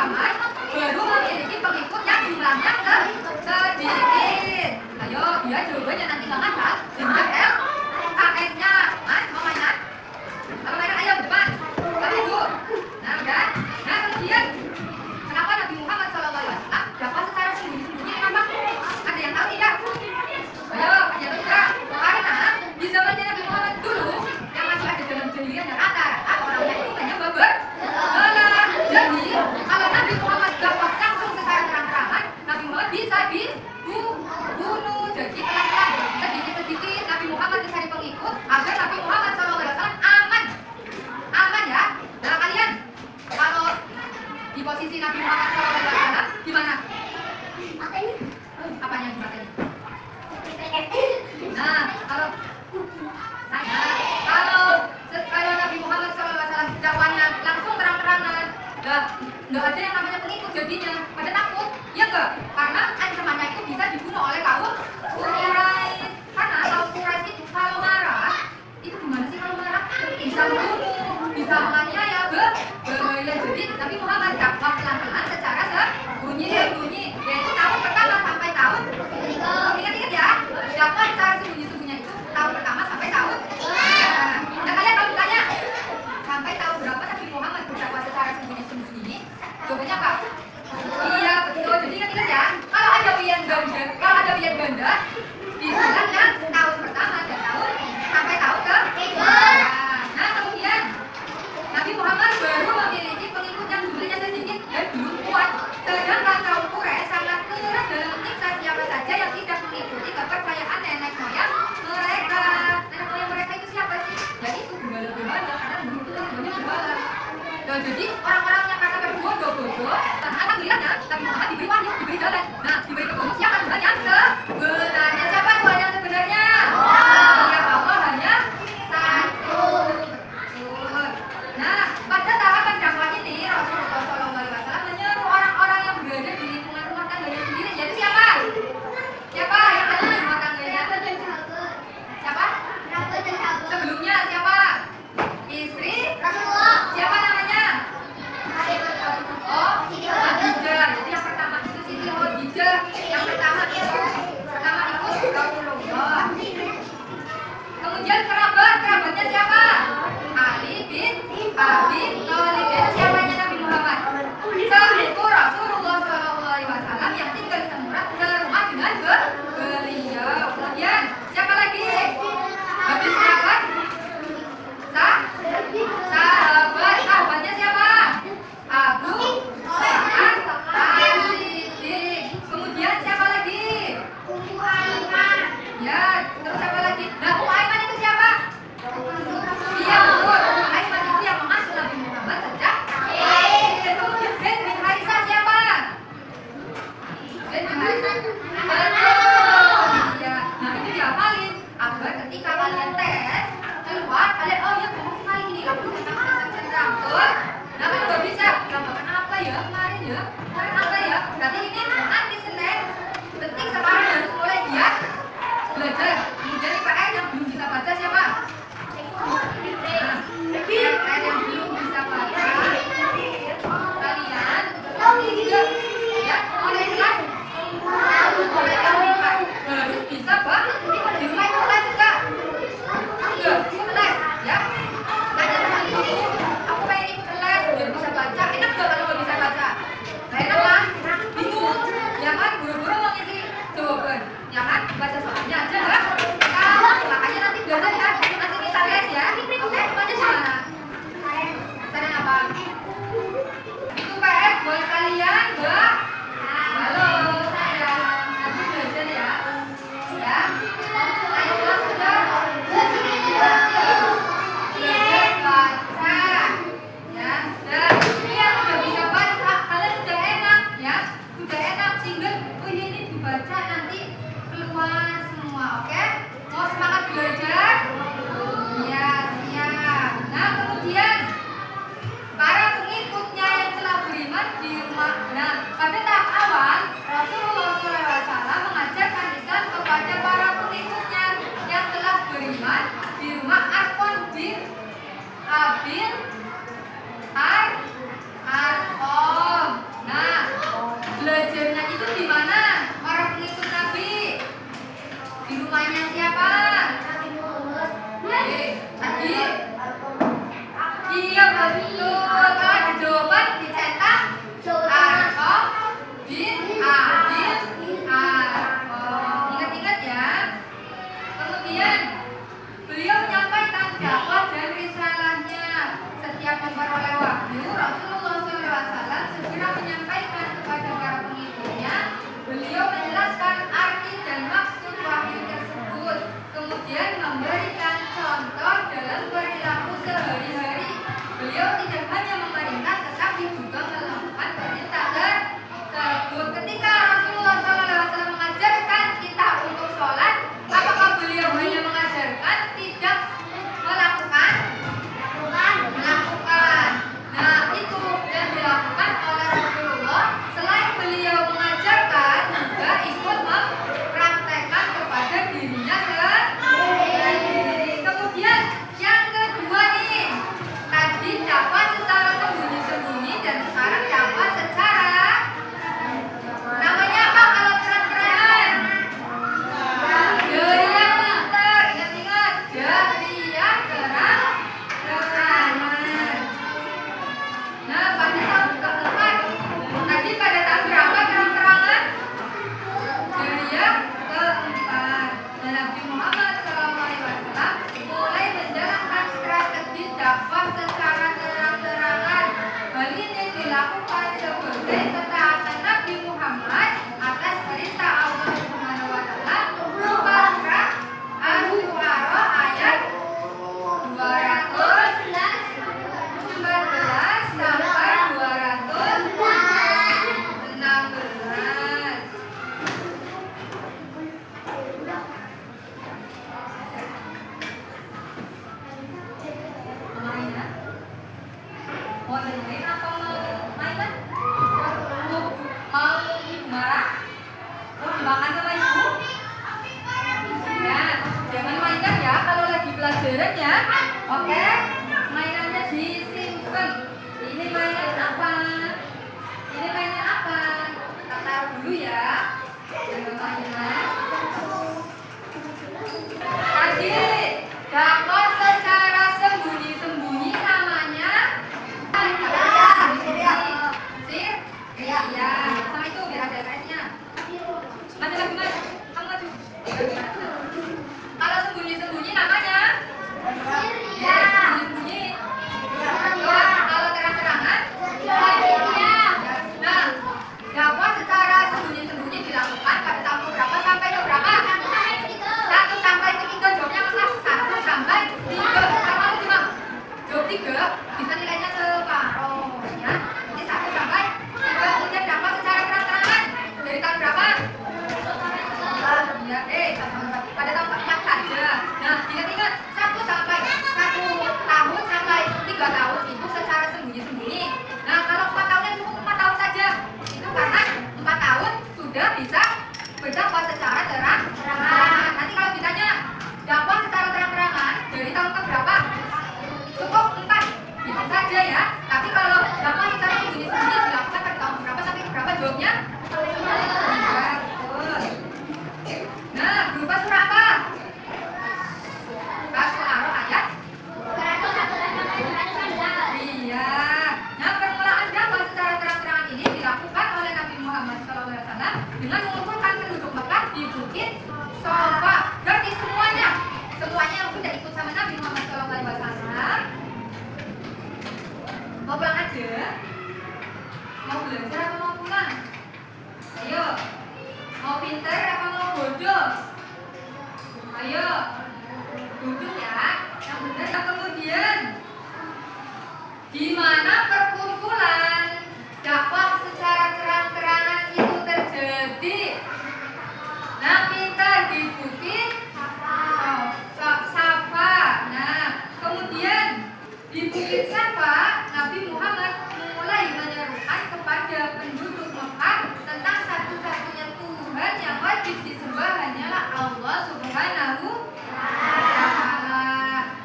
Muhammad baru memiliki pengikut yang jumlahnya sedikit. Ayo, dia jawabannya nanti nggak ngasal. Jenjang L, KS-nya. Mas, mau mainan? Apa mainan? Ayo, depan. Tapi dulu. Nah, udah. Nah, kemudian kenapa Nabi Muhammad SAW dapat secara sembunyi-sembunyi? Kenapa? Ada yang tahu tidak? Ayo, ada yang tahu tidak? Karena di zamannya Nabi Muhammad dulu yang masih ada dalam jahiliyah dan rata-rata orangnya itu hanya babar. Jadi, kalau Nabi Muhammad dapat langsung secara terang-terangan, Nabi Muhammad bisa dibunuh. Jadi pelan-pelan, sedikit-sedikit Nabi Muhammad mencari pengikut agar Nabi Muhammad SAW aman. Aman ya. Nah kalian, kalau di posisi Nabi Muhammad SAW gimana? Apanya gimana? Nah, kalau Nabi Muhammad SAW dakwanya langsung terang-terangan, nggak ada yang namanya pengikut jadinya. Pada takut, ya enggak? Karena ancamannya itu bisa dibunuh oleh kaum Quraisy. Karena kaum Quraisy itu kalau marah, itu gimana sih kalau marah? Bisa membunuh, bisa menganiaya, bahaya. Jadi Nabi Muhammad dakwah pelan-pelan secara sembunyi-sembunyi, yaitu tahun pertama sampai tahun. Ingat-ingat ya, dakwah secara sembunyi-sembunyi itu tahun pertama sampai tahun. Nah kalian kalau ditanya sampai tahun berapa Nabi Muhammad berdakwah secara sembunyi-sembunyi, jawabannya apa? Iya betul. Jadi ingat-ingat ya, kalau ada wian ganda, dibilangnya tahun pertama dan tahun sampai tahun ketiga. Nah kemudian Nabi Muhammad baru memiliki pengikut yang jumlahnya sedikit dan belum kuat. Sedangkan kaum Quraisy sangat keras dalam menyiksa siapa saja yang tidak mengikuti kepercayaan nenek moyang mereka. Nenek moyang mereka itu siapa sih? Ya itu gembala-gembala, karena dulu itu namanya gembala. Nah, jadi orang-orang yang kata berbodoh-bodoh, alhamdulillah Nabi Muhammad diberi wahyu, diberi jalan. Nah, diberi petunjuk siapa Tuhan yang sebenarnya? Siapa Tuhan yang sebenarnya? Iya, Allah hanya satu. Betul. Nah, pada tahapan dakwah ini Rasulullah SAW menyeru orang-orang yang berada di lingkungan rumah tangganya sendiri. Jadi siapa? Siapa yang ada di rumah tangganya? Siapa? Sebelumnya siapa? Istri Rasulullah. Siapa namanya? Oh, Khadijah. Jadi yang pertama itu Siti Khadijah. Yang pertama ikut Rasulullah. Kemudian kerabatnya siapa? Ali bin Abi Thalib. Siapanya Nabi Muhammad? Sahabat Rasulullah SAW yang tinggal serumah dengan beliau. Kemudian siapa lagi? Habis sahabat? Sahabatnya siapa? Abu Bakar As-Siddiq. Kemudian siapa lagi? Ya, terus siapa lagi? Nah, Aiman itu siapa? Iya betul, Aiman itu yang mengasuh Nabi Muhammad sejak kecil. Kemudian Zaid bin Harithah siapa? Zaid bin Harithah. Betul. Iya. Nah itu dihafalin agar ketika kalian tes keluar kalian oh ya benar sekali ini aku tentang betul. Nah kan udah bisa gambarkan apa ya kemarin ya? Kemarin apa ya? Berarti ini nanti Senin penting sekarang harus mulai giat belajar. Kemudian IPN yang belum bisa baca siapa? IPN yang belum bisa baca kalian juga ya mulai kelas mulai tahun 5 harus bisa baca di rumah itu kelas enggak? Enggak, kelas ya tanya sama ibu aku pengen ikut kelas biar bisa baca. Enak gak kalau nggak bisa baca? Gak enak lah, bingung ya dengan mengumpulkan penduduk Mekah di Bukit Sofa. Berarti semuanya yang sudah ikut sama Nabi Muhammad SAW. Mau pulang aja? Mau belajar apa mau pulang? Ayo, mau pinter apa mau bodoh? Ayo, duduk ya, yang benar. Kemudian, di mana perkumpulan dakwah secara terang-terangan itu terjadi? Nah, pintar di Bukit Safa. Nah, kemudian di Bukit Safa, Nabi Muhammad mulai menyerukan kepada penduduk Mekah tentang satu-satunya Tuhan yang wajib disembah hanyalah Allah Subhanahu wa Ta'ala.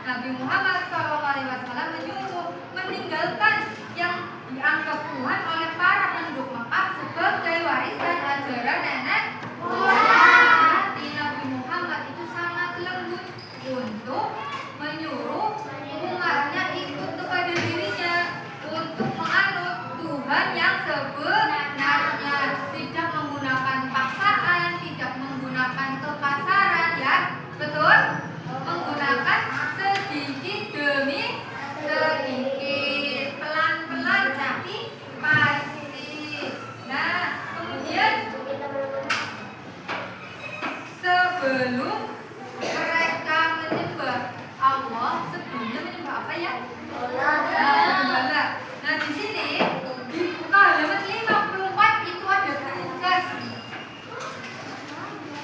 Nabi Muhammad SAW menyuruh meninggalkan yang dianggap Tuhan oleh para penduduk Mekah sebagai warisan ajaran nenek moyang. Nabi Muhammad itu sangat lembut untuk menyuruh umatnya ikut kepada dirinya untuk menganut Tuhan yang sebenarnya, tidak menggunakan paksaan, tidak menggunakan kekasaran, ya betul, menggunakan sedikit demi sedikit, pelan-pelan tapi pasti. Nah, kemudian sebelum mereka menyembah Allah, sebelumnya menyembah apa ya? Allah. Nah, di sini di buka halaman 54 itu ada tugas.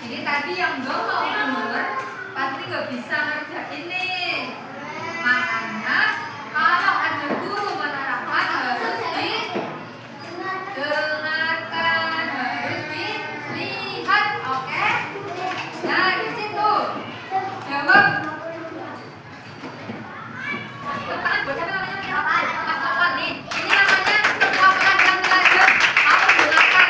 Jadi tadi yang belum mau denger pasti nggak bisa ngerjain nih. Makanya kalau ada guru menerapkan harus didengarkan, harus dilihat, oke? Nah, di situ jawab. Pertanyaan buat siapa namanya? Mas Novan nih. Ini namanya ketua dan belajar. Mau mendengarkan.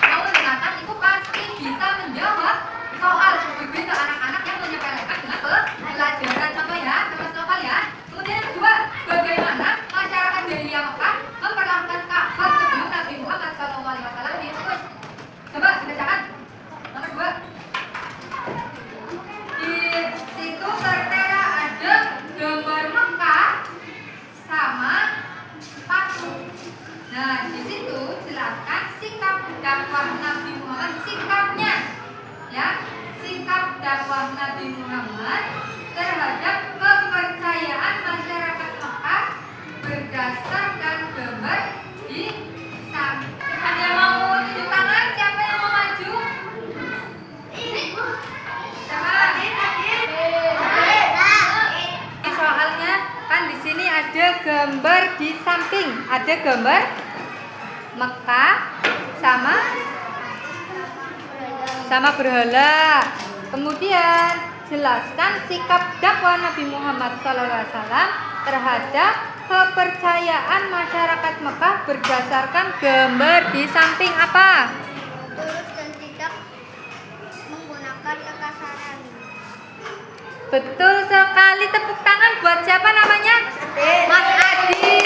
Mau mendengarkan itu pasti bisa menjawab soal. Berbeda anak-anak yang menyepelekan dengan pelajaran. Contoh ya, Mas Novan ya. Kemudian yang kedua, bagaimana masyarakat jahiliyah Mekah memperlakukan Ka'bah sebelum Nabi Muhammad SAW diutus? Coba dibacakan. Nomor 2. Di situ tertera ada gambar Mekah sama patung. Nah, di situ jelaskan sikap dakwah Nabi Muhammad, sikapnya, ya, sikap dakwah Nabi Muhammad terhadap kepercayaan masyarakat Mekah berdasarkan gambar di samping. Ada yang mau tunjuk tangan? Siapa yang mau maju? Soalnya kan di sini ada gambar di samping, ada gambar Mekah sama berhala. Kemudian jelaskan sikap dakwah Nabi Muhammad SAW terhadap kepercayaan masyarakat Mekah berdasarkan gambar di samping apa? Tulus dan tidak menggunakan kekasaran. Betul sekali, tepuk tangan buat siapa namanya? Mas Adi.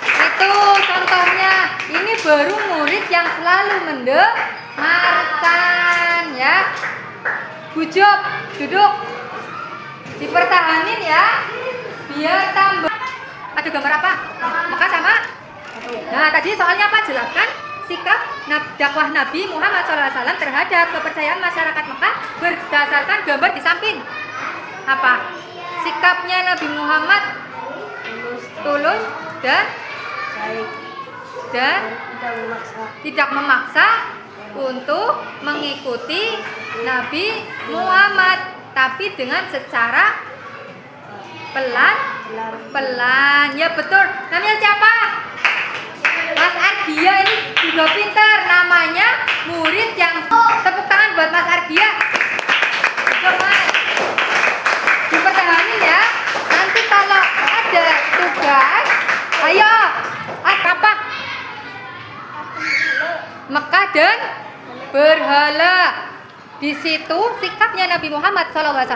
Itu contohnya, ini baru murid yang selalu mendengarkan, ya. Bujok, duduk. Dipertahanin ya, biar tambah. Ada gambar apa? Mekah sama? Nah, tadi soalnya apa? Jelaskan sikap dakwah Nabi Muhammad SAW terhadap kepercayaan masyarakat Mekah berdasarkan gambar di samping. Apa? Sikapnya Nabi Muhammad tulus dan tidak memaksa untuk mengikuti Nabi Muhammad, tapi dengan secara pelan. Ya betul. Namanya siapa? Mas Ardia, ini juga pintar. Namanya murid yang tepuk tangan buat Mas Ardia. Coba dipertahanin ya. Nanti kalau ada tugas, ayo. Apa? Mekah dan berhala. Di situ sikapnya Nabi Muhammad SAW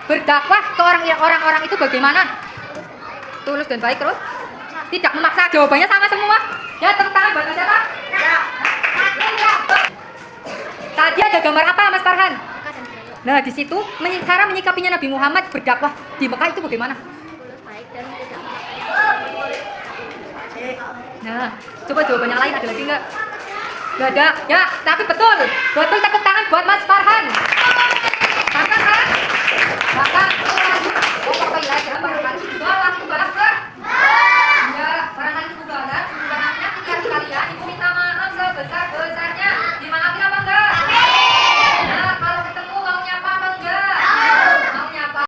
berdakwah ke orang-orang itu bagaimana? Tulus dan baik terus. Tidak memaksa. Jawabannya sama semua. Ya, tepuk tangan buat siapa? Tadi ada gambar apa Mas Farhan? Mekah dan Beliau. Nah, di situ cara menyikapinya Nabi Muhammad berdakwah di Mekah itu bagaimana? Tulus baik dan tidak Nah, coba jawaban yang lain ada lagi nggak? Nggak ada. Ya, tapi betul. Betul, tepuk tangan buat Mas Farhan. Kakak kan? Kakak. Oh, kok ya?